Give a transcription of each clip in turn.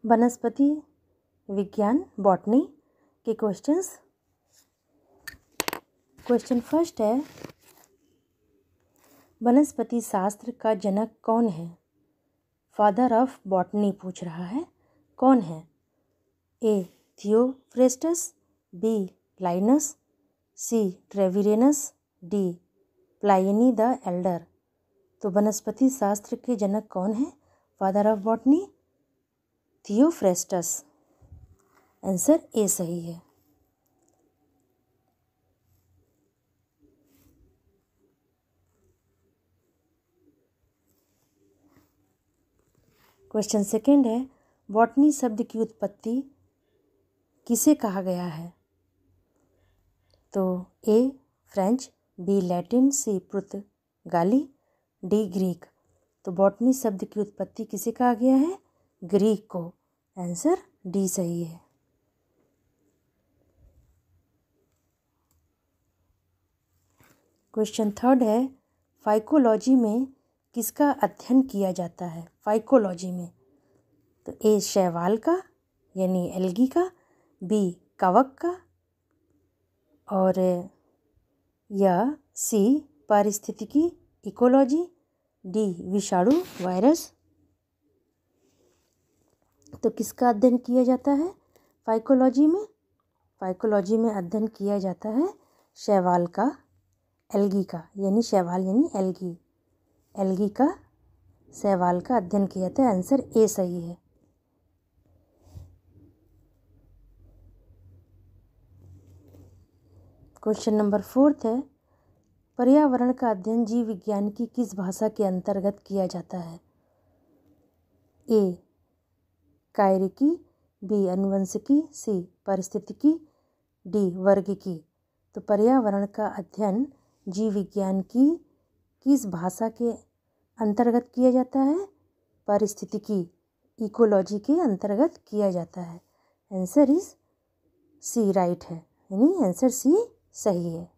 वनस्पति विज्ञान बॉटनी के क्वेश्चंस। क्वेश्चन फर्स्ट है, वनस्पति शास्त्र का जनक कौन है? फादर ऑफ बॉटनी पूछ रहा है, कौन है? A Theophrastus, b Linnaeus, c Treviranus, d Pliny the Elder. तो वनस्पति शास्त्र के जनक कौन है? Father of botany Theophrastus. Answer a सही है। क्वेश्चन सेकंड है, बॉटनी शब्द की उत्पत्ति किसे कहा गया है? तो ए फ्रेंच, बी लैटिन, सी पुर्तगाली, डी ग्रीक। तो बॉटनी शब्द की उत्पत्ति किसे कहा गया है? ग्रीक को। आंसर डी सही है। क्वेश्चन थर्ड है, फाइकोलॉजी में किसका अध्ययन किया जाता है? फाइकोलॉजी में तो ए शैवाल का यानी एल्गी का, बी कवक का, और या सी पारिस्थितिकी इकोलॉजी, डी विषाणु वायरस। तो किसका अध्ययन किया जाता है फाइकोलॉजी में? फाइकोलॉजी में अध्ययन किया जाता है शैवाल का, एल्गी का, यानी शैवाल यानी एल्गी, एल्गी का, शैवाल का अध्ययन किया जाता है। आंसर ए सही है। क्वेश्चन नंबर फोर्थ है, पर्यावरण का अध्ययन जीव विज्ञान की किस भाषा के अंतर्गत किया जाता है? ए कायरिकी, बी अनुवंशिकी, सी पारिस्थितिकी, डी वर्गिकी। तो पर्यावरण का अध्ययन जीव विज्ञान की किस भाषा के अंतर्गत किया जाता है? पारिस्थितिकी इकोलॉजी के अंतर्गत किया जाता है। आंसर इज सी राइट है, यानी आंसर सी सही है।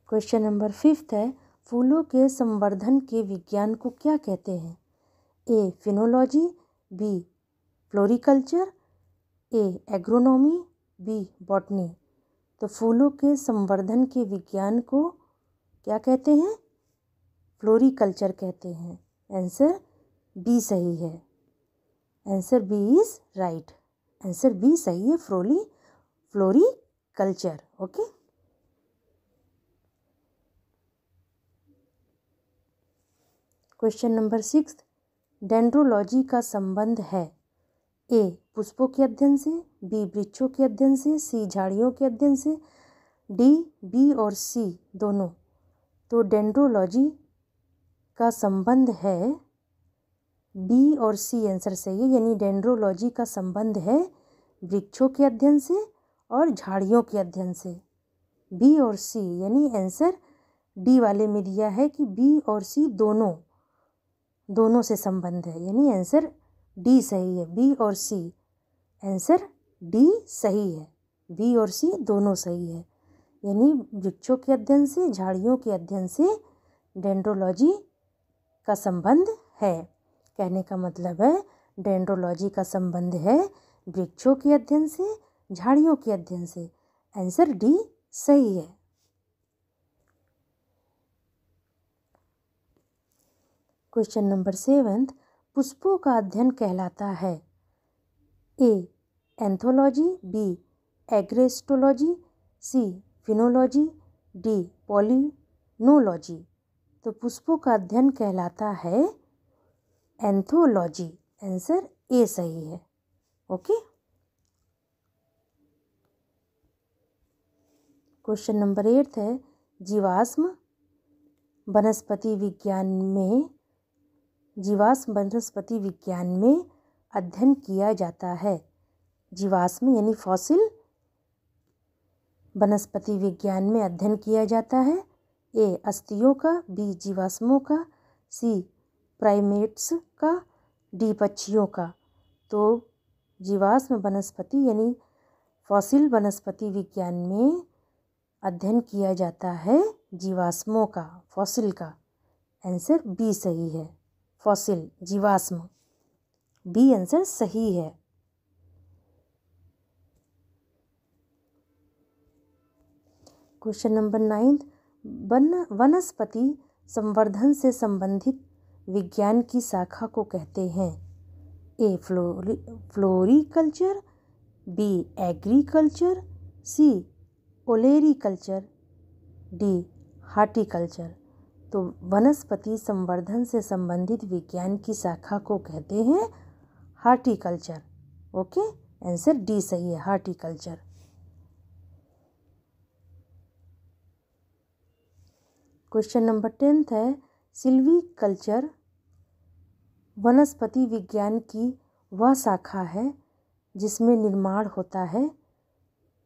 क्वेश्चन नंबर फिफ्थ है, फूलों के संवर्धन के विज्ञान को क्या कहते हैं? ए फिनोलॉजी, बी फ्लोरिकल्चर, ए एग्रोनॉमी, बी बॉटनी। तो फूलों के संवर्धन के विज्ञान को क्या कहते हैं? फ्लोरिकल्चर कहते हैं। आंसर बी सही है। Answer B is right. Answer B सही है, floriculture. Okay. Question number six, dendrology का संबंध है ए पुष्पों के अध्ययन से, बी वृक्षों के अध्ययन से, सी झाड़ियों के अध्ययन से, डी बी और सी दोनों। तो डेंड्रोलॉजी का संबंध है बी और सी। आंसर सही है, यानी डेंड्रोलॉजी का संबंध है वृक्षों के अध्ययन से और झाड़ियों के अध्ययन से। बी और सी, यानी आंसर डी वाले में दिया है कि बी और सी दोनों से संबंध है, यानी आंसर डी सही है। बी और सी, आंसर डी सही है। बी और सी दोनों सही है, यानी वृक्षों के अध्ययन से, झाड़ियों के अध्ययन से डेंड्रोलॉजी का संबंध है। कहने का मतलब है डेंड्रोलॉजी का संबंध है वृक्षों के अध्ययन से, झाड़ियों के अध्ययन से। आंसर डी सही है। क्वेश्चन नंबर सेवेंथ, पुष्पों का अध्ययन कहलाता है ए एंथोलॉजी, बी एग्रेस्टोलॉजी, सी फिनोलॉजी, डी पॉलिनोलॉजी। तो पुष्पों का अध्ययन कहलाता है एंथोलॉजी। आंसर ए सही है। ओके। क्वेश्चन नंबर एट है, जीवाश्म वनस्पति विज्ञान में अध्ययन किया जाता है। जीवाश्म यानी फॉसिल वनस्पति विज्ञान में अध्ययन किया जाता है। ए अस्थियों का, बी जीवाश्मों का, सी प्राइमेट्स का, डी पक्षियों का। तो जीवाश्म वनस्पति यानी फॉसिल वनस्पति विज्ञान में अध्ययन किया जाता है जीवाश्मों का, फॉसिल का। आंसर बी सही है। फॉसिल जीवाश्म, बी आंसर सही है। क्वेश्चन नंबर 9, वनस्पति संवर्धन से संबंधित विज्ञान की शाखा को कहते हैं? ए फ्लोरिकल्चर, बी एग्रीकल्चर, सी ओलेरीकल्चर, डी हार्टिकल्चर। तो वनस्पति संवर्धन से संबंधित विज्ञान की शाखा को कहते हैं हार्टिकल्चर। ओके, आंसर डी सही है, हार्टिकल्चर। क्वेश्चन नंबर 10 है, सिल्वीकल्चर वनस्पति विज्ञान की वह शाखा है जिसमें निर्माण होता है।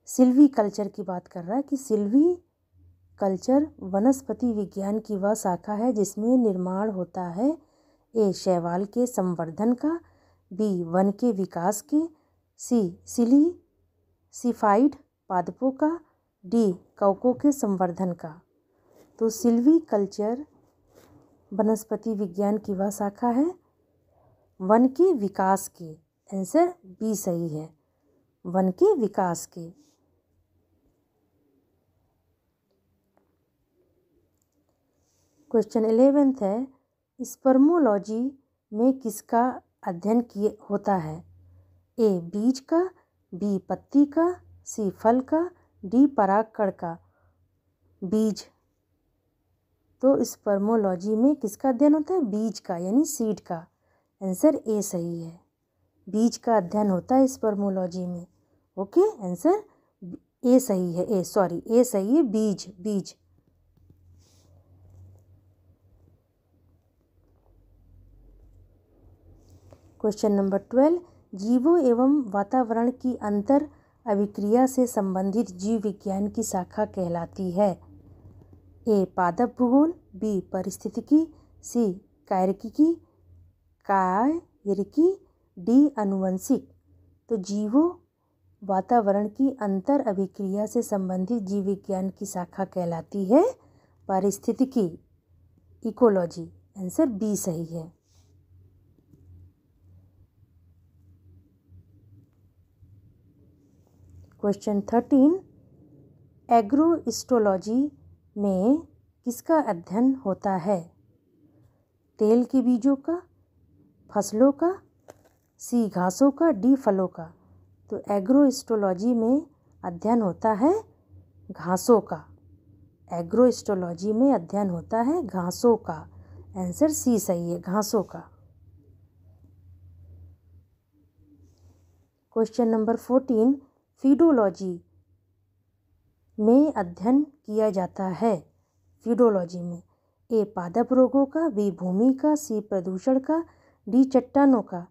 सिल्वीकल्चर की बात कर रहा है कि सिल्वीकल्चर वनस्पति विज्ञान की वह शाखा है जिसमें निर्माण होता है ए शैवाल के संवर्धन का, बी वन के विकास के, सी सिलीसिफाइड पादपों का, डी कवकों के संवर्धन का। तो सिल्वीकल्चर वनस्पति विज्ञान की वह शाखा है वन के विकास के। आंसर बी सही है, वन के विकास के। क्वेश्चन 11 है, स्पर्मोलॉजी में किसका अध्ययन होता है? ए बीज का, बी पत्ती का, सी फल का, डी परागकण का। बीज, तो स्पर्मोलॉजी में किसका अध्ययन होता है? बीज का, यानी सीड का। आंसर ए सही है, बीज का अध्ययन होता है स्पर्मोलॉजी में। ओके, आंसर ए सही है, ए सही है, बीज। क्वेश्चन नंबर 12, जीवों एवं वातावरण की अंतर अभिक्रिया से संबंधित जीव विज्ञान की शाखा कहलाती है? ए पादप भूगोल, बी पारिस्थितिकी, सी कायरिकी, डी अनुवंशिक। तो जीवों वातावरण की अंतर अभिक्रिया से संबंधित जीव विज्ञान की शाखा कहलाती है पारिस्थितिकी, इकोलॉजी। आंसर बी सही है। क्वेश्चन 13, एग्रोइस्टोलॉजी में किसका अध्ययन होता है? तेल के बीजों का, फसलों का, सी घासों का, डी फलों का। तो एग्रोइस्टोलॉजी में अध्ययन होता है घासों का। एग्रोइस्टोलॉजी में अध्ययन होता है घासों का। आंसर सी सही है, घासों का। क्वेश्चन नंबर 14, फीडोलॉजी में अध्ययन किया जाता है? फीडोलॉजी में ए पादप रोगों का, बी भूमि का, सी प्रदूषण का, डी चट्टानों का।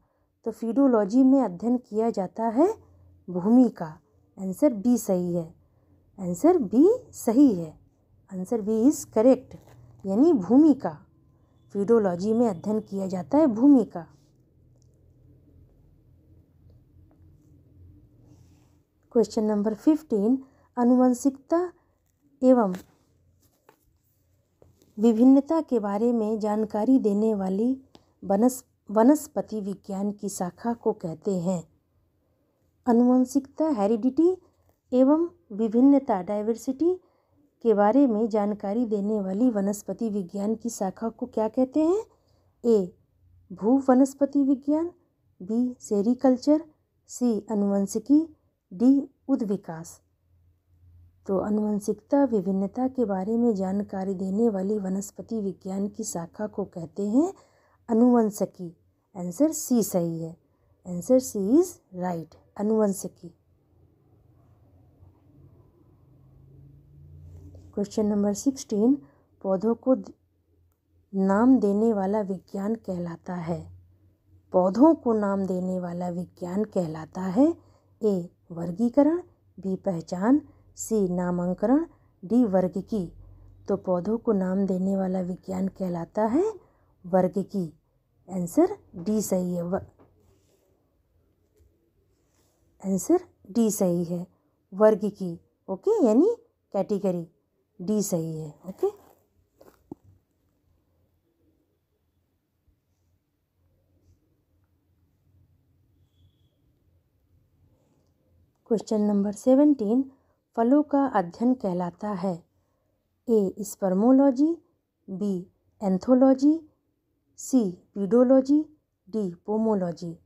तो फीडोलॉजी में अध्ययन किया जाता है भूमि का। आंसर बी सही है, आंसर बी सही है, आंसर बी इज करेक्ट, यानी भूमि का। फीडोलॉजी में अध्ययन किया जाता है भूमि का। क्वेश्चन नंबर 15, आनुवंशिकता एवं विभिन्नता के बारे में जानकारी देने वाली वनस्पति विज्ञान की शाखा को कहते हैं? आनुवंशिकता हेरिडिटी एवं विभिन्नता डाइवर्सिटी के बारे में जानकारी देने वाली वनस्पति विज्ञान की शाखा को क्या कहते हैं? ए भू वनस्पति विज्ञान, बी सेरीकल्चर, सी आनुवंशिकी, डी उद्विकास। तो आनुवंशिकता विभिन्नता के बारे में जानकारी देने वाली वनस्पति विज्ञान की शाखा को कहते हैं आनुवंशिकी। आंसर सी सही है, आंसर सी इज राइट, आनुवंशिकी। क्वेश्चन नंबर 16, पौधों को नाम देने वाला विज्ञान कहलाता है? पौधों को नाम देने वाला विज्ञान कहलाता है ए वर्गीकरण, बी पहचान, सी नामकरण, डी वर्गीकी। तो पौधों को नाम देने वाला विज्ञान कहलाता है वर्गीकी। आंसर डी सही है, आंसर डी सही है, वर्गीकी। ओके, यानी कैटेगरी, डी सही है। ओके। क्वेश्चन नंबर 17, फलों का अध्ययन कहलाता है? ए स्पर्मोलॉजी, बी एंथोलॉजी, सी पीडोलॉजी, डी पोमोलॉजी।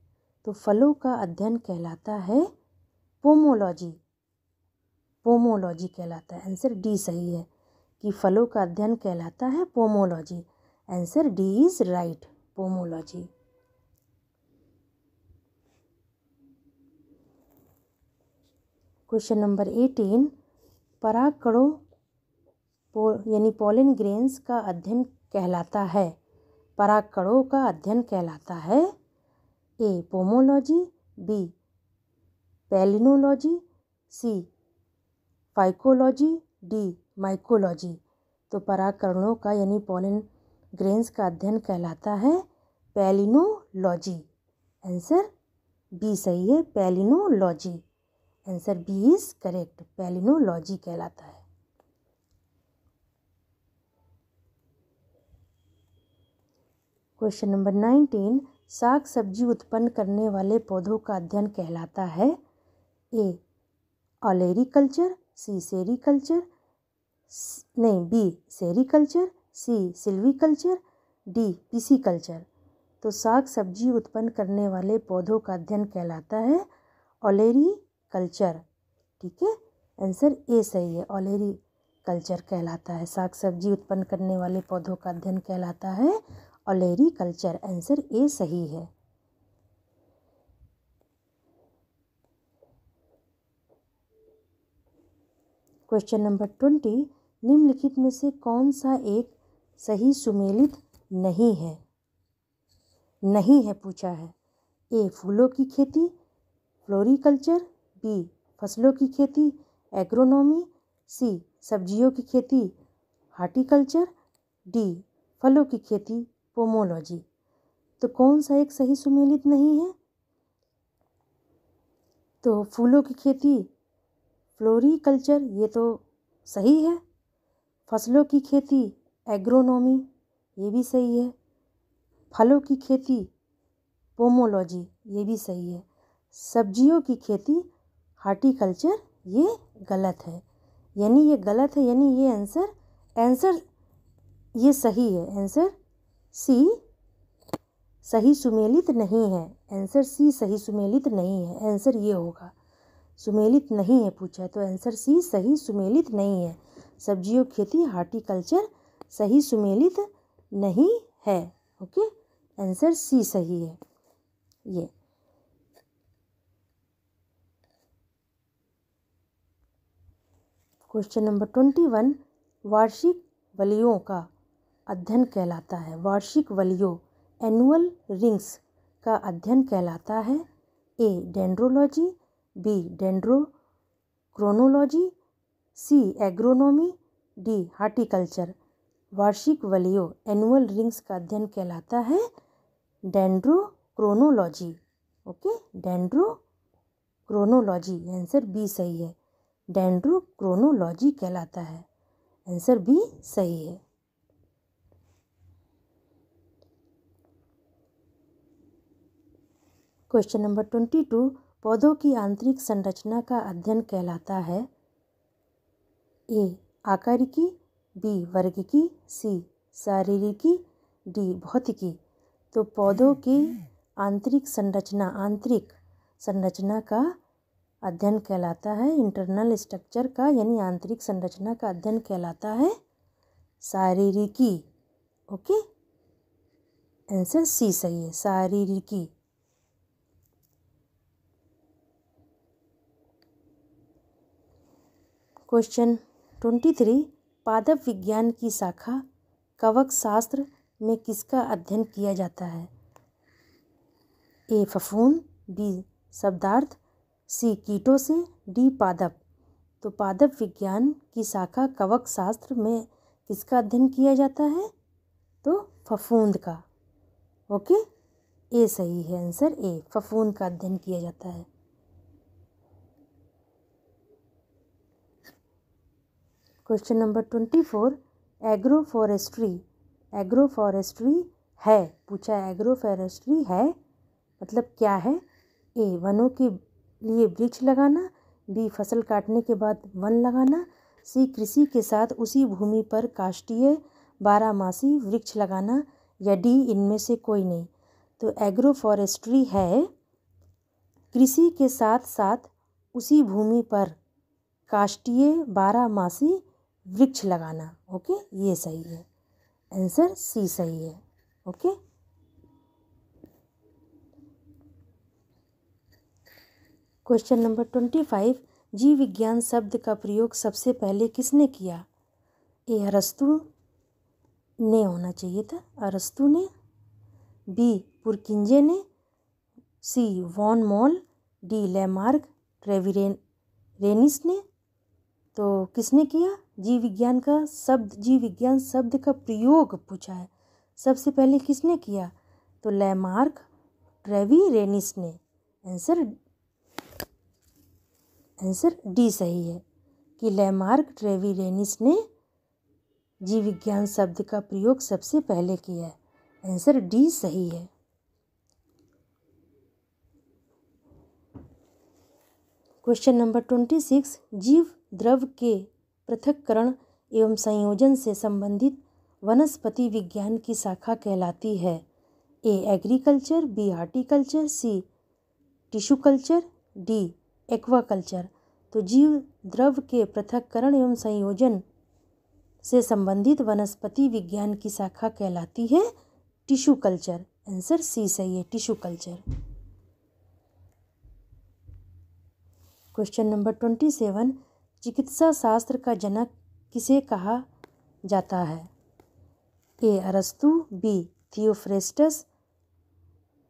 तो फलों का अध्ययन कहलाता है पोमोलॉजी, पोमोलॉजी कहलाता है। आंसर डी सही है कि फलों का अध्ययन कहलाता है pomology. Answer D is right, pomology. Question number 18, परागकणों यानी पॉलन ग्रेन्स का अध्ययन कहलाता है? परागकणों का अध्ययन कहलाता है? ए पोमोलॉजी, बी पैलिनोलॉजी, सी फाइकोलॉजी, डी माइकोलॉजी। तो परागकणों का यानी पॉलन ग्रेन्स का अध्ययन कहलाता है पैलिनोलॉजी। आंसर बी सही है, palynology. Answer B is correct, palynology कहलाता है। क्वेश्चन नंबर 19, साग सब्जी उत्पन्न करने वाले पौधों का अध्ययन कहलाता है? ए ऑलेरिकल्चर, सी सेरीकल्चर, बी सेरीकल्चर, सी सिल्वीकल्चर, डी पिसीकल्चर। तो साग सब्जी उत्पन्न करने वाले पौधों का अध्ययन कहलाता है ऑलेरिकल्चर। ठीक है, आंसर ए सही है, ऑलेरिकल्चर कहलाता है। साग सब्जी उत्पन्न करने वाले पौधों का अध्ययन कहलाता है ऑलेरिकल्चर। आंसर ए सही है। क्वेश्चन नंबर 20, निम्नलिखित में से कौन सा एक सही सुमेलित नहीं है? नहीं है पूछा है। ए फूलों की खेती, फ्लोरिकल्चर, बी फसलों की खेती, एग्रोनॉमी, सी सब्जियों की खेती, हार्टिकल्चर, डी फलों की खेती, पोमोलॉजी। तो कौन सा एक सही सुमेलित नहीं है? तो फूलों की खेती फ्लोरिकल्चर, ये तो सही है। फसलों की खेती एग्रोनॉमी, ये भी सही है। फलों की खेती पोमोलॉजी, ये भी सही है। सब्जियों की खेती हार्टिकल्चर, ये गलत है। यानी ये गलत है, यानी ये आंसर ये सही है। आंसर सी सही सुमेलित नहीं है। आंसर सी सही सुमेलित नहीं है। आंसर ये होगा, सुमेलित नहीं है पूछा है तो आंसर सी सही सुमेलित नहीं है। सब्जियों की खेती हार्टिकल्चर सही सुमेलित नहीं है। ओके, आंसर सी सही है ये। क्वेश्चन नंबर 21, वार्षिक वलयों का अध्ययन कहलाता है? वार्षिक वलयों एनुअल रिंग्स का अध्ययन कहलाता है? A dendrology, B dendrochronology, C agronomy, D horticulture. वार्षिक वलयों एनुअल रिंग्स का अध्ययन कहलाता है dendrochronology. Okay, dendrochronology. Answer B सही है, डेंड्रोक्रोनोलॉजी कहलाता है। आंसर बी सही है। क्वेश्चन नंबर 22, पौधों की आंतरिक संरचना का अध्ययन कहलाता है? ए आकारिकी, बी वर्गिकी, सी शारीरिकी, डी भौतिकी। तो पौधों की आंतरिक संरचना का अध्ययन कहलाता है, इंटरनल स्ट्रक्चर का यानी आंतरिक संरचना का अध्ययन कहलाता है शारीरिकी। ओके, आंसर सी सही है, शारीरिकी। क्वेश्चन 23, पादप विज्ञान की शाखा कवक शास्त्र में किसका अध्ययन किया जाता है? ए फफूंद, बी शब्दार्थ, सी कीटों से, डी पादप। तो पादप विज्ञान की शाखा कवक शास्त्र में किसका अध्ययन किया जाता है? तो फफूंद का। ओके, ए सही है, आंसर ए फफूंद का अध्ययन किया जाता है। क्वेश्चन नंबर 24, एग्रोफॉरेस्ट्री है पूछा है। एग्रोफॉरेस्ट्री है मतलब क्या है? ए वनों के लिए वृक्ष लगाना, बी फसल काटने के बाद वन लगाना, सी कृषि के साथ उसी भूमि पर काष्ठीय बारहमासी वृक्ष लगाना, या डी इनमें से कोई नहीं। तो एग्रो फॉरेस्ट्री है कृषि के साथ साथ उसी भूमि पर काष्ठीय बारहमासी वृक्ष लगाना। ओके, ये सही है, आंसर सी सही है। ओके, क्वेश्चन नंबर 25, जीव विज्ञान शब्द का प्रयोग सबसे पहले किसने किया? ए अरस्तु ने होना चाहिए था, अरस्तु ने, बी पुरकिंजे ने, सी वॉन मॉल, डी लेमार्क ट्रेविरेनिस ने। तो किसने किया जीव विज्ञान शब्द का प्रयोग पूछा है, सबसे पहले किसने किया? तो लेमार्क ट्रेविरेनिस ने। आंसर डी सही है कि लेमार्क ट्रेविरेनिस ने जीव विज्ञान शब्द का प्रयोग सबसे पहले किया है। आंसर डी सही है। क्वेश्चन नंबर 26, जीव द्रव के पृथक्करण एवं संयोजन से संबंधित वनस्पति विज्ञान की शाखा कहलाती है? ए एग्रीकल्चर, बी हार्टिकल्चर, सी टिश्यू कल्चर, डी एक्वाकल्चर। तो जीव द्रव के पृथक्करण एवं संयोजन से संबंधित वनस्पति विज्ञान की शाखा कहलाती है टिश्यू कल्चर। आंसर सी सही है, टिश्यू कल्चर। क्वेश्चन नंबर 27, चिकित्सा शास्त्र का जनक किसे कहा जाता है? ए अरस्तु, बी थियोफ्रेस्टस,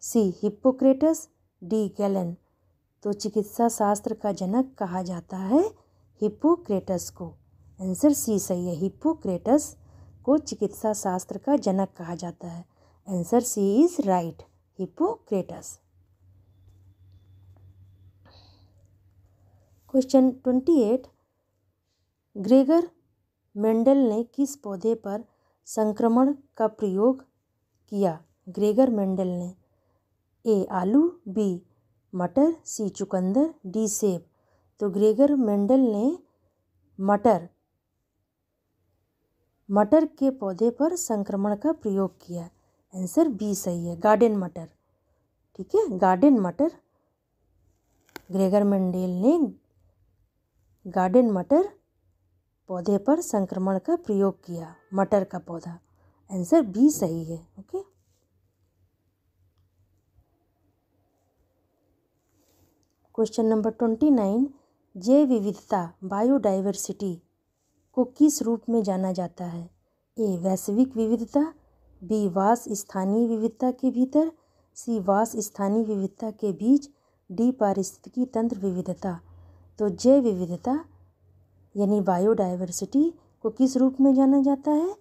सी हिप्पोक्रेटस, डी गैलन। तो चिकित्सा शास्त्र का जनक कहा जाता है हिप्पोक्रेटस को। आंसर सी सही है, हिप्पोक्रेटस को चिकित्सा शास्त्र का जनक कहा जाता है। Answer C is right, Hippocrates. Question 28, Gregor Mendel ने किस पौधे पर संक्रमण का प्रयोग किया? ग्रेगर मेंडल ने, ए आलू, बी मटर, सी चुकंदर, डी सेब। तो ग्रेगर मेंडल ने मटर के पौधे पर संक्रमण का प्रयोग किया। आंसर बी सही है, गार्डन मटर। ठीक है, गार्डन मटर। ग्रेगर मेंडल ने गार्डन मटर पौधे पर संक्रमण का प्रयोग किया, मटर का पौधा। आंसर बी सही है। ओके, क्वेश्चन नंबर 29, जैव विविधता बायोडाइवर्सिटी को किस रूप में जाना जाता है? ए वैश्विक विविधता, बी वास स्थानीय विविधता के भीतर, सी वास स्थानीय विविधता के बीच, डी पारिस्थितिकी तंत्र विविधता। तो जैव विविधता यानी बायोडाइवर्सिटी को किस रूप में जाना जाता है?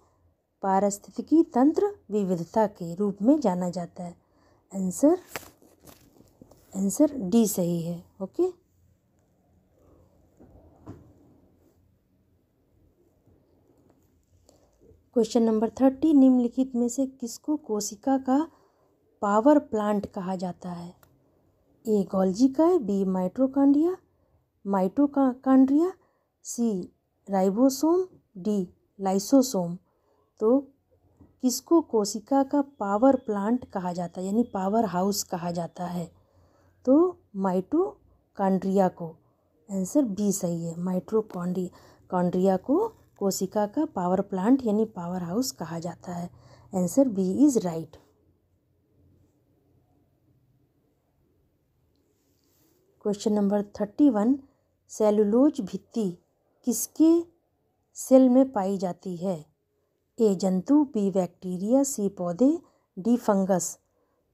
पारिस्थितिकी तंत्र विविधता के रूप में जाना जाता है। आंसर डी सही है। ओके, क्वेश्चन नंबर 30, निम्नलिखित में से किसको कोशिका का पावर प्लांट कहा जाता है? ए गोल्जी काय, बी माइटोकॉन्ड्रिया, सी राइबोसोम, डी लाइसोसोम। तो किसको कोशिका का पावर प्लांट कहा जाता है यानी पावर हाउस कहा जाता है? तो माइटोकॉन्ड्रिया को। आंसर बी सही है, माइटोकॉन्ड्रिया को कोशिका का पावर प्लांट यानी पावर हाउस कहा जाता है। Answer B is right. Question number 31, cellulose भित्ति किसके सेल में पाई जाती है? ए जंतु, बी बैक्टीरिया, सी पौधे, डी फंगस।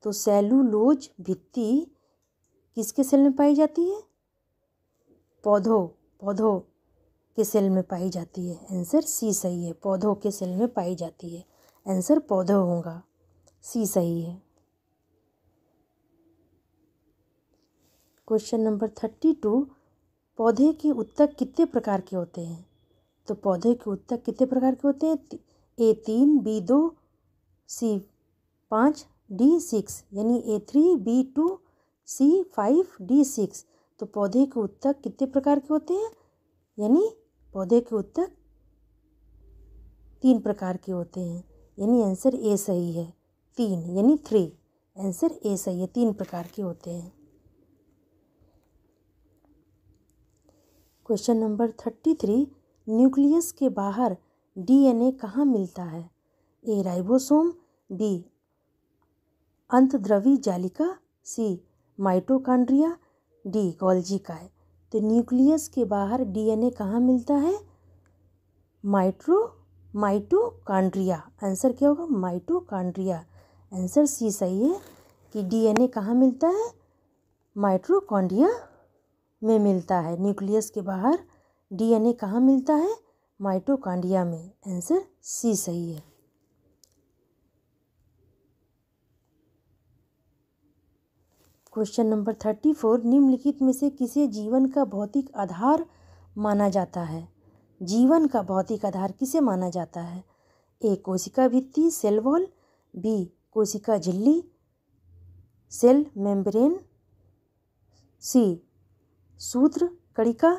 तो सेलुलोज भित्ति किसके सेल में पाई जाती है? पौधों के सेल में पाई जाती है। आंसर सी सही है, पौधों के सेल में पाई जाती है। आंसर पौधों होगा, सी सही है। क्वेश्चन नंबर 32, पौधे के ऊतक कितने प्रकार के होते हैं? तो पौधे के ऊतक कितने प्रकार के होते हैं? ए 3, बी 2, सी 5, डी 6। यानी A3, B2, C5, D6। तो पौधे के उत्तक कितने प्रकार के होते हैं, यानी पौधे के उत्तक 3 प्रकार के होते हैं, यानी आंसर ए सही है। 3 यानी 3, आंसर ए सही है। 3 प्रकार के होते हैं। क्वेश्चन नंबर 33, न्यूक्लियस के बाहर डीएनए कहाँ मिलता है? ए राइबोसोम, बी अंतद्रवी जालिका, सी माइटोकॉन्ड्रिया, डी गोल्जी काय। तो न्यूक्लियस के बाहर डीएनए कहाँ मिलता है? माइटोकॉन्ड्रिया। आंसर क्या होगा? माइटोकॉन्ड्रिया। आंसर सी सही है कि डीएनए कहाँ मिलता है? माइटोकॉन्ड्रिया में मिलता है। न्यूक्लियस के बाहर डीएनए कहाँ मिलता है? माइटोकॉन्ड्रिया में। आंसर सी सही है। क्वेश्चन नंबर 34, निम्नलिखित में से किसे जीवन का भौतिक आधार माना जाता है? जीवन का भौतिक आधार किसे माना जाता है? ए कोशिका भित्ति, सेल वॉल, बी कोशिका झिल्ली, सेल मेम्ब्रेन, सी सूत्र कणिका,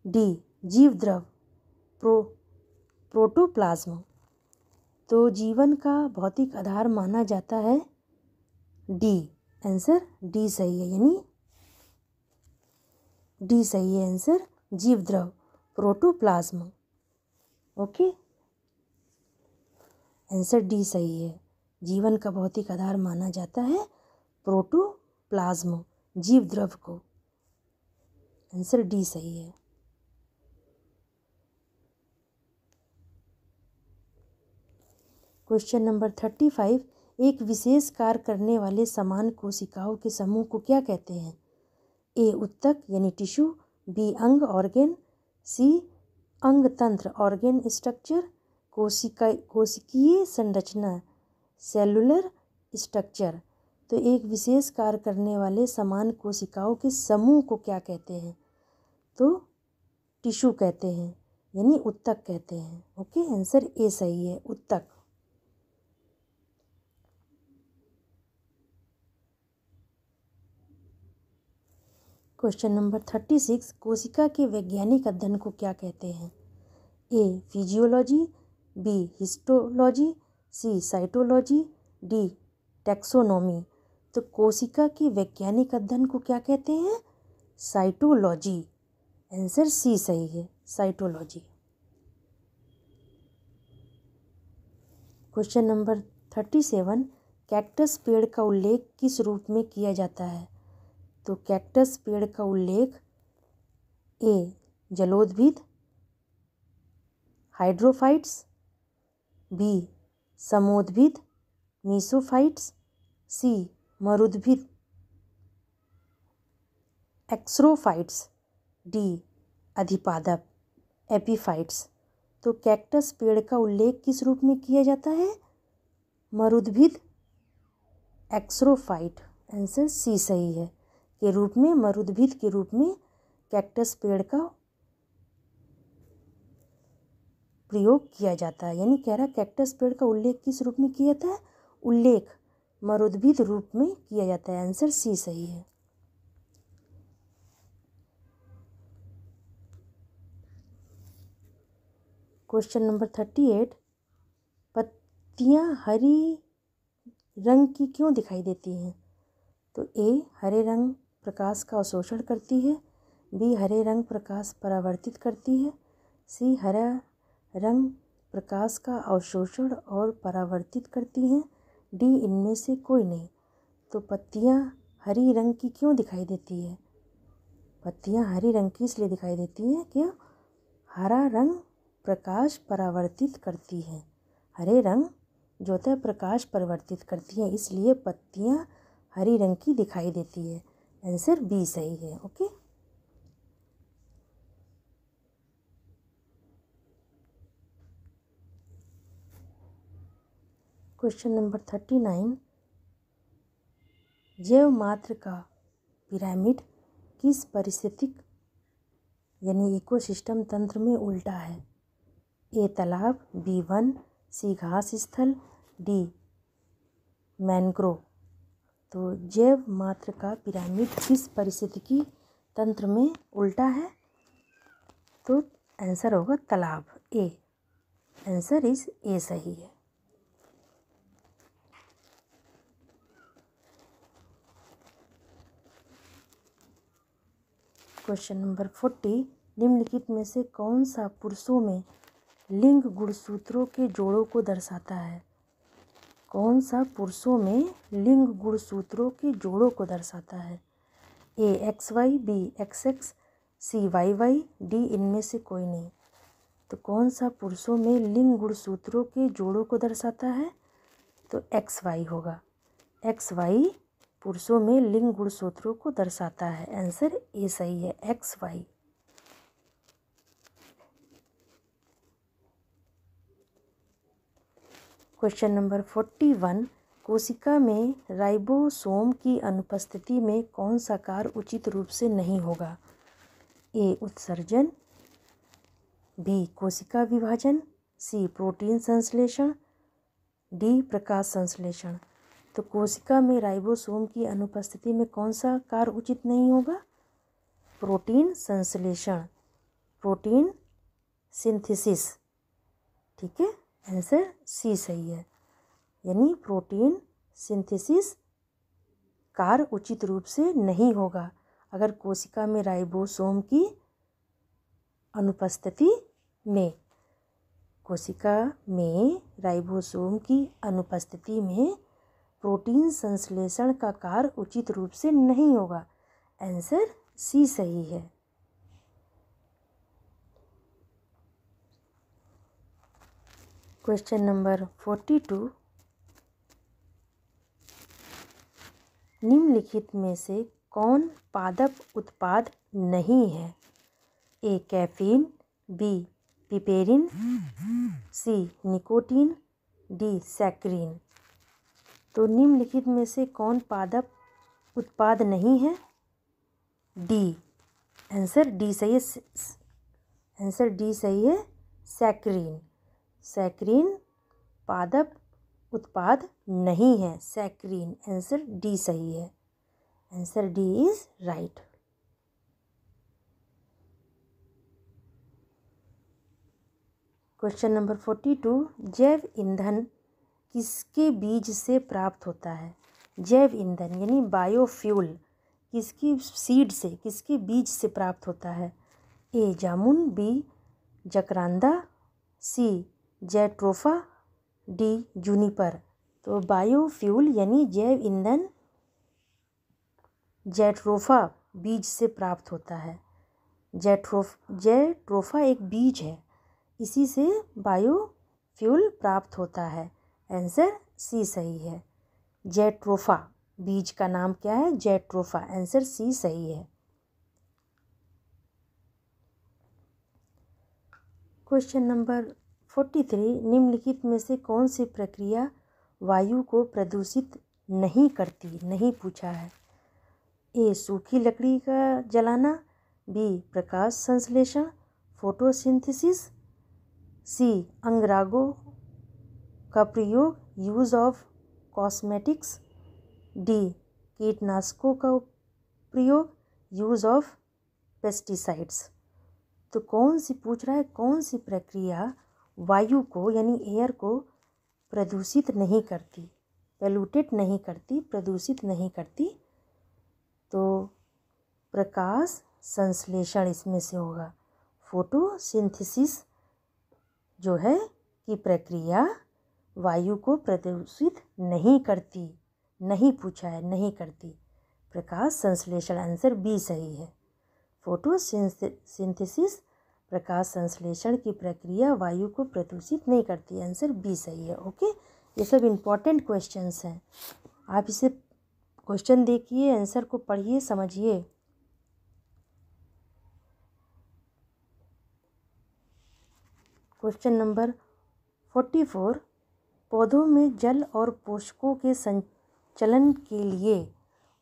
डी जीव द्रव प्रोटोप्लाज्म। तो जीवन का भौतिक आधार माना जाता है डी। आंसर डी सही है, यानी डी सही है आंसर, जीव द्रव प्रोटोप्लाज्म। ओके, आंसर डी सही है। जीवन का भौतिक आधार माना जाता है प्रोटोप्लाज्म, जीव द्रव को। आंसर डी सही है। क्वेश्चन नंबर 35, एक विशेष कार्य करने वाले समान कोशिकाओं के समूह को क्या कहते हैं? ए उत्तक यानी टिश्यू, बी अंग ऑर्गेन, सी अंग तंत्र ऑर्गेन स्ट्रक्चर, कोशिकीय संरचना सेलुलर स्ट्रक्चर। तो एक विशेष कार्य करने वाले समान कोशिकाओं के समूह को क्या कहते हैं? तो टिश्यू कहते हैं, यानी उत्तक कहते हैं। ओके, आंसर ए सही है, उत्तक। क्वेश्चन नंबर 36, कोशिका के वैज्ञानिक अध्ययन को क्या कहते हैं? ए फिजियोलॉजी, बी हिस्टोलॉजी, सी साइटोलॉजी, डी टैक्सोनॉमी। तो कोशिका के वैज्ञानिक अध्ययन को क्या कहते हैं? साइटोलॉजी। आंसर सी सही है, साइटोलॉजी। क्वेश्चन नंबर 37, कैक्टस पेड़ का उल्लेख किस रूप में किया जाता है? तो कैक्टस पेड़ का उल्लेख ए जलोद्भिद हाइड्रोफाइट्स, बी समोद्भिद मीसोफाइट्स, सी मरुद्भिद एक्सरोफाइट्स, डी अधिपादप एपीफाइट्स। तो कैक्टस पेड़ का उल्लेख किस रूप में किया जाता है? मरुद्भिद एक्सरोफाइट। आंसर सी सही है, के रूप में, मरुद्भिद के रूप में कैक्टस पेड़ का प्रयोग किया जाता है। यानी कह रहा कैक्टस पेड़ का उल्लेख किस रूप में किया जाता है? उल्लेख मरुद्भिद रूप में किया जाता है। आंसर सी सही है। क्वेश्चन नंबर 38, पत्तियां हरी रंग की क्यों दिखाई देती हैं? तो ए हरे रंग प्रकाश का अवशोषण करती है, बी हरे रंग प्रकाश परावर्तित करती है, सी हरा रंग प्रकाश का अवशोषण और परावर्तित करती हैं, डी इनमें से कोई नहीं। तो पत्तियां हरी रंग की क्यों दिखाई देती है? पत्तियां हरी रंग की इसलिए दिखाई देती हैं कि हरा रंग प्रकाश परावर्तित करती है। हरे रंग जो होता है प्रकाश परावर्तित करती है, इसलिए पत्तियां हरी रंग की दिखाई देती है। आंसर बी सही है। ओके, क्वेश्चन नंबर 39, जैव मात्र का पिरामिड किस पारिस्थितिक यानी इकोसिस्टम तंत्र में उल्टा है? ए तालाब, बी वन, सी घास स्थल, डी मैनग्रोव। तो जैव मात्र का पिरामिड किस पारिस्थितिकी तंत्र में उल्टा है? तो आंसर होगा तालाब, ए। आंसर इज ए सही है। क्वेश्चन नंबर 40, निम्नलिखित में से कौन सा पुरुषों में लिंग गुणसूत्रों के जोड़ों को दर्शाता है? कौन सा पुरुषों में लिंग गुणसूत्रों के जोड़ों को दर्शाता है? ए XY, बी XX, सी YY, डी इनमें से कोई नहीं। तो कौन सा पुरुषों में लिंग गुणसूत्रों के जोड़ों को दर्शाता है? तो XY होगा। XY पुरुषों में लिंग गुणसूत्रों को दर्शाता है। आंसर ए सही है, XY। क्वेश्चन नंबर 41, कोशिका में राइबोसोम की अनुपस्थिति में कौन सा कार्य उचित रूप से नहीं होगा? ए उत्सर्जन, बी कोशिका विभाजन, सी प्रोटीन संश्लेषण, डी प्रकाश संश्लेषण। तो कोशिका में राइबोसोम की अनुपस्थिति में कौन सा कार्य उचित नहीं होगा? प्रोटीन संश्लेषण, प्रोटीन सिंथेसिस। ठीक है, आंसर सी सही है, यानी प्रोटीन सिंथेसिस कार्य उचित रूप से नहीं होगा अगर कोशिका में राइबोसोम की अनुपस्थिति में। कोशिका में राइबोसोम की अनुपस्थिति में प्रोटीन संश्लेषण का कार्य उचित रूप से नहीं होगा। आंसर सी सही है। क्वेश्चन नंबर 42, निम्नलिखित में से कौन पादप उत्पाद नहीं है? ए कैफीन, बी पिपेरिन, सी निकोटीन, डी सैक्रिन। तो निम्नलिखित में से कौन पादप उत्पाद नहीं है? डी। आंसर डी सही है। आंसर डी सही है, सैक्रिन। सैक्रिन पादप उत्पाद नहीं है, सैक्रिन। आंसर डी सही है। Answer D is right. Question number 42, जैव ईंधन किसके बीज से प्राप्त होता है? जैव ईंधन यानी बायोफ्यूल किसकी सीड से, किसके बीज से प्राप्त होता है? ए जामुन, बी जकरांदा, सी जैट्रोफा, डी जूनिपर। तो बायोफ्यूल यानी जैव ईंधन जैट्रोफा बीज से प्राप्त होता है। जैट्रोफा एक बीज है, इसी से बायोफ्यूल प्राप्त होता है। आंसर सी सही है। जैट्रोफा बीज का नाम क्या है? जैट्रोफा। आंसर सी सही है। क्वेश्चन नंबर 43, निम्नलिखित में से कौन सी प्रक्रिया वायु को प्रदूषित नहीं करती? नहीं पूछा है। ए सूखी लकड़ी का जलाना, बी प्रकाश संश्लेषण फोटोसिंथेसिस, सी अंगारों का प्रयोग यूज ऑफ कॉस्मेटिक्स, डी कीटनाशकों का प्रयोग यूज ऑफ पेस्टिसाइड्स। तो कौन सी पूछ रहा है, कौन सी प्रक्रिया वायु को यानी एयर को प्रदूषित नहीं करती, पोल्यूटेड नहीं करती, प्रदूषित नहीं करती? तो प्रकाश संश्लेषण इसमें से होगा। फोटोसिंथेसिस जो है कि प्रक्रिया वायु को प्रदूषित नहीं करती, नहीं पूछा है, नहीं करती। प्रकाश संश्लेषण आंसर बी सही है। फोटोसिंथेसिस प्रकाश संश्लेषण की प्रक्रिया वायु को प्रदूषित नहीं करती। आंसर बी सही है। ओके, ये सब इम्पॉर्टेंट क्वेश्चंस हैं। आप इसे क्वेश्चन देखिए, आंसर को पढ़िए, समझिए। क्वेश्चन नंबर 44, पौधों में जल और पोषकों के संचलन के लिए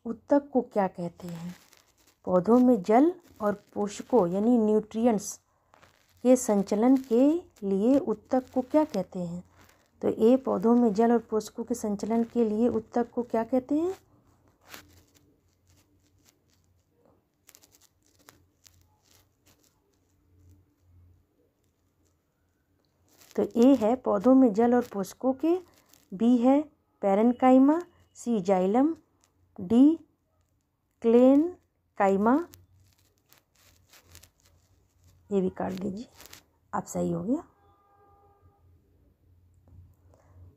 उत्तक को क्या कहते हैं? पौधों में जल और पोषकों यानी न्यूट्रिएंट्स के संचलन के लिए उत्तक को क्या कहते हैं? तो ए पौधों में जल और पोषकों के संचलन के लिए उत्तक को क्या कहते हैं? तो ए है पौधों में जल और पोषकों के, बी है पैरेन्काइमा, सी जाइलम, डी क्लेनकाइमा। ये भी काट लीजिए, आप सही हो गया।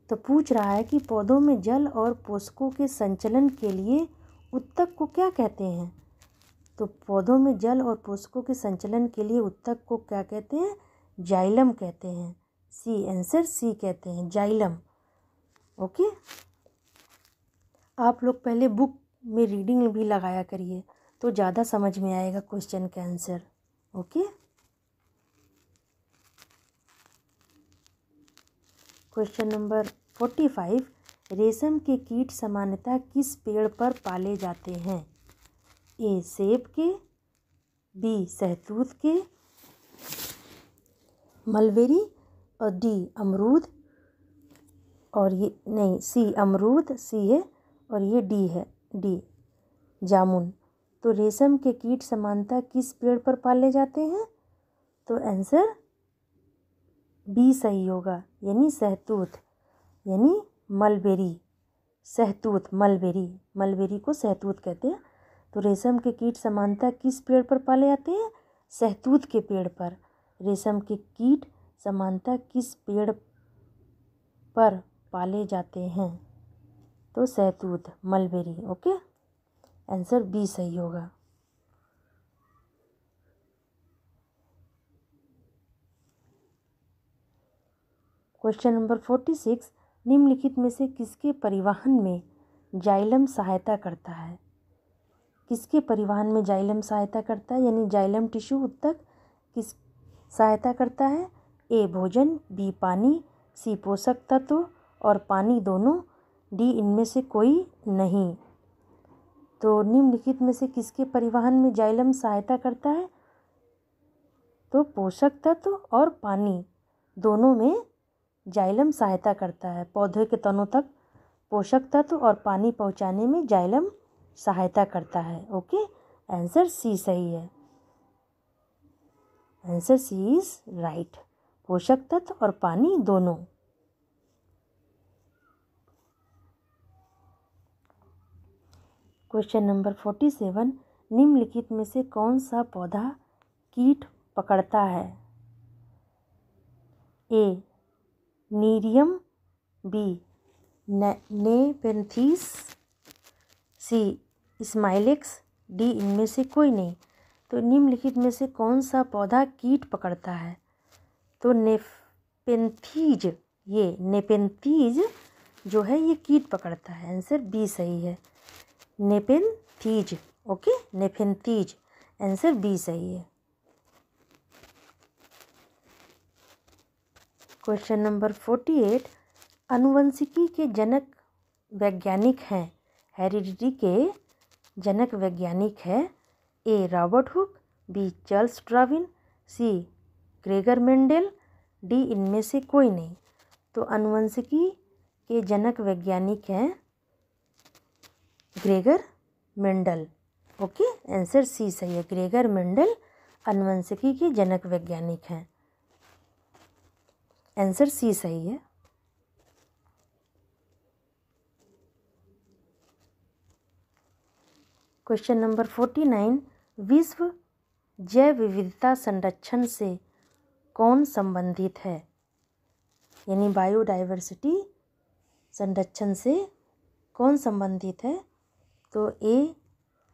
तो पूछ रहा है कि पौधों में जल और पोषकों के संचलन के लिए उत्तक को क्या कहते हैं। तो पौधों में जल और पोषकों के संचलन के लिए उत्तक को क्या कहते हैं, जाइलम कहते हैं। सी आंसर, सी कहते हैं जाइलम। ओके, आप लोग पहले बुक में रीडिंग भी लगाया करिए तो ज़्यादा समझ में आएगा क्वेश्चन का आंसर। ओके, क्वेश्चन नंबर 45, रेशम के कीट सामान्यतः किस पेड़ पर पाले जाते हैं। ए सेब के, बी सहतूत के, मलबेरी और डी अमरूद। और ये नहीं, सी अमरूद, सी है और ये डी है, डी जामुन। तो रेशम के कीट सामान्यतः किस पेड़ पर पाले जाते हैं। तो आंसर बी सही होगा, यानी सहतूत, यानी मलबेरी। सहतूत, मलबेरी, मलबेरी को सहतूत कहते हैं। तो रेशम के कीट सामान्यतः किस पेड़ पर पाले जाते हैं, सहतूत के पेड़ पर। रेशम के कीट सामान्यतः किस पेड़ पर पाले जाते हैं। तो सहतूत, मलबेरी। ओके, आंसर बी सही होगा। क्वेश्चन नंबर 46, निम्नलिखित में से किसके परिवहन में जाइलम सहायता करता है। किसके परिवहन में जाइलम सहायता करता है, यानी जाइलम टिश्यू उत्तक किस सहायता करता है। ए भोजन, बी पानी, सी पोषक तत्व और पानी दोनों, डी इनमें से कोई नहीं। तो निम्नलिखित में से किसके परिवहन में जाइलम सहायता करता है। तो पोषक तत्व और पानी दोनों में जाइलम सहायता करता है। पौधे के तनों तक पोषक तत्व और पानी पहुंचाने में जाइलम सहायता करता है। ओके, आंसर सी सही है। आंसर सी इज राइट, पोषक तत्व और पानी दोनों। क्वेश्चन नंबर 47, निम्नलिखित में से कौन सा पौधा कीट पकड़ता है। ए नीरियम, बी नेपेंथीस, सी स्माइलेक्स, डी इनमें से कोई नहीं। तो निम्नलिखित में से कौन सा पौधा कीट पकड़ता है। तो नेपेंथीज, ये नेपेंथीज जो है ये कीट पकड़ता है। आंसर बी सही है, नेपेंथीज। ओके, नेपेंथीज, आंसर बी सही है। क्वेश्चन नंबर 48, आनुवंशिकी के जनक वैज्ञानिक हैं। हेरिडिटी के जनक वैज्ञानिक है। A Robert Hooke, b Charles Darwin, c Gregor Mendel, d इनमें से कोई नहीं। तो आनुवंशिकी के जनक वैज्ञानिक हैं ग्रेगर मेंडल। ओके, आंसर सी सही है, ग्रेगर मेंडल आनुवंशिकी के जनक वैज्ञानिक हैं। आंसर सी सही है। क्वेश्चन नंबर 49, विश्व जैव विविधता संरक्षण से कौन संबंधित है। यानी बायोडाइवर्सिटी संरक्षण से कौन संबंधित है। तो a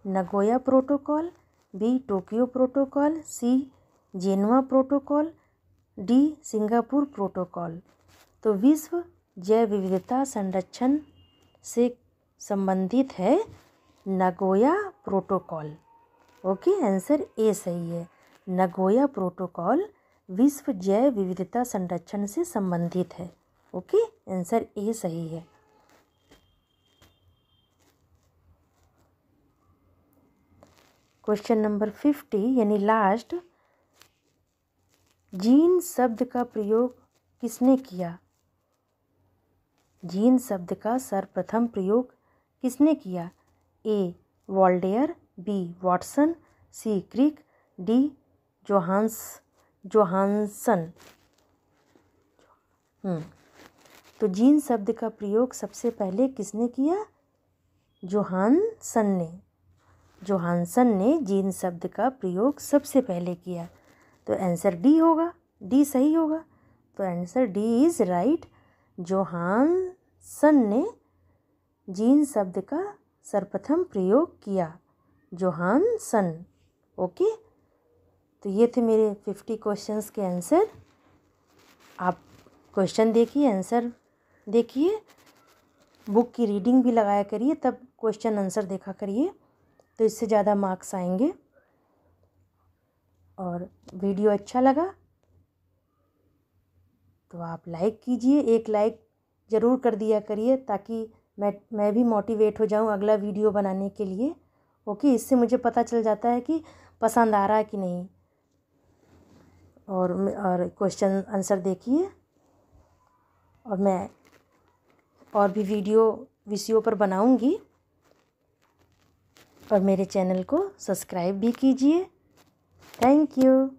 Nagoya protocol, b Tokyo protocol, c Geneva protocol, d Singapore protocol. तो विश्व जैव विविधता संरक्षण से संबंधित है Nagoya protocol. Okay, answer a सही है, नगोया प्रोटोकॉल विश्व जैव विविधता संरक्षण से संबंधित है। ओके, आंसर ए सही है। क्वेश्चन नंबर 50 यानी लास्ट, जीन शब्द का प्रयोग किसने किया। जीन शब्द का सर्वप्रथम प्रयोग किसने किया। ए वॉल्डेयर, बी वॉटसन, सी क्रिक, डी जोहानसन। तो जीन शब्द का प्रयोग सबसे पहले किसने किया? जोहानसन ने जीन शब्द का प्रयोग सबसे पहले किया। तो आंसर डी होगा, डी सही होगा। तो answer D is right. Johansson ने जीन शब्द का सर्वप्रथम प्रयोग किया, जोहानसन। ओके, तो ये थे मेरे 50 क्वेश्चंस के आंसर। आप क्वेश्चन देखिए, आंसर देखिए, बुक की रीडिंग भी लगाया करिए, तब क्वेश्चन आंसर देखा करिए, तो इससे ज़्यादा मार्क्स आएंगे। और वीडियो अच्छा लगा तो आप लाइक कीजिए, एक लाइक ज़रूर कर दिया करिए, ताकि मैं भी मोटिवेट हो जाऊं अगला वीडियो बनाने के लिए। ओके, इससे मुझे पता चल जाता है कि पसंद आ रहा है कि नहीं। और क्वेश्चन आंसर देखिए, और मैं और भी वीडियो विषयों पर बनाऊंगी। और मेरे चैनल को सब्सक्राइब भी कीजिए। Thank you.